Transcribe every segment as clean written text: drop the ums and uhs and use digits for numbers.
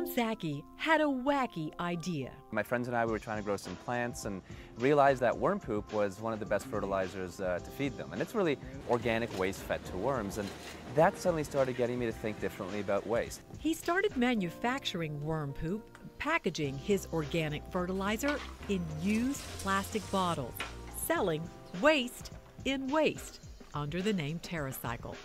Tom Zaki had a wacky idea. My friends and I were trying to grow some plants and realized that worm poop was one of the best fertilizers to feed them. And it's really organic waste fed to worms. And that suddenly started getting me to think differently about waste. He started manufacturing worm poop, packaging his organic fertilizer in used plastic bottles, selling waste in waste under the name TerraCycle.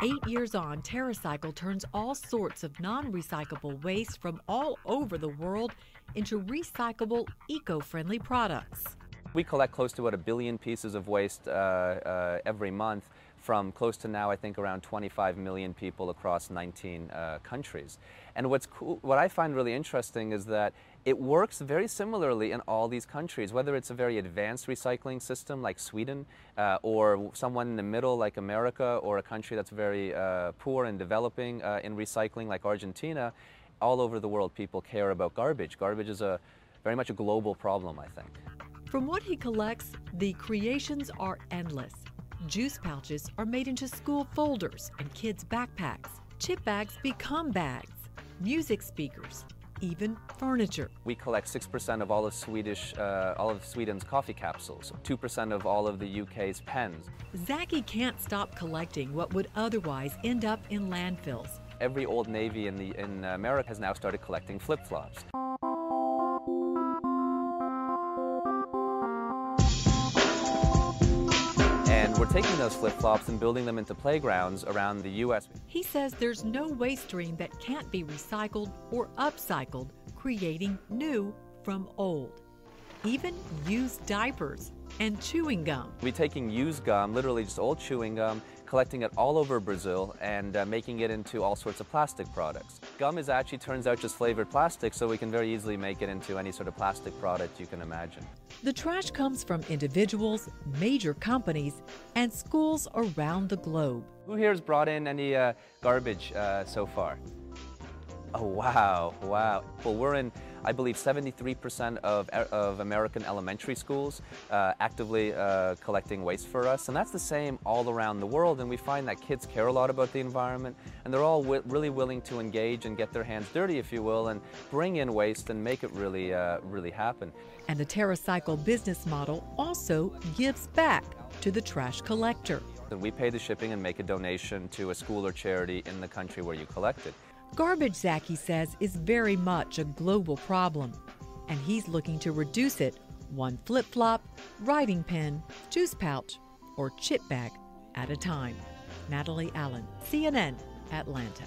8 years on, TerraCycle turns all sorts of non-recyclable waste from all over the world into recyclable, eco-friendly products. We collect close to about 1 billion pieces of waste every month from close to now, I think, around 25 million people across 19 countries. And what I find really interesting is that it works very similarly in all these countries, whether it's a very advanced recycling system like Sweden, or someone in the middle like America, or a country that's very poor and developing in recycling like Argentina. All over the world, people care about garbage. Garbage is very much a global problem, I think. From what he collects, the creations are endless. Juice pouches are made into school folders and kids' backpacks. Chip bags become bags, music speakers, even furniture. We collect 6% of all of Sweden's coffee capsules, 2% of all of the UK's pens. Zaki can't stop collecting what would otherwise end up in landfills. Every Old Navy in America has now started collecting flip-flops. And we're taking those flip-flops and building them into playgrounds around the U.S. He says there's no waste stream that can't be recycled or upcycled, creating new from old. Even used diapers and chewing gum. We're taking used gum, literally just old chewing gum, collecting it all over Brazil and making it into all sorts of plastic products. Gum actually turns out just flavored plastic, so we can very easily make it into any sort of plastic product you can imagine. The trash comes from individuals, major companies, and schools around the globe. Who here has brought in any garbage so far? Oh, wow, wow. Well, we're in, I believe, 73% of American elementary schools actively collecting waste for us. And that's the same all around the world. And we find that kids care a lot about the environment, and they're all really willing to engage and get their hands dirty, if you will, and bring in waste and make it really, really happen. And the TerraCycle business model also gives back to the trash collector. And we pay the shipping and make a donation to a school or charity in the country where you collect it. Garbage, Zaki says, is very much a global problem, and he's looking to reduce it one flip-flop, writing pen, juice pouch, or chip bag at a time. Natalie Allen, CNN, Atlanta.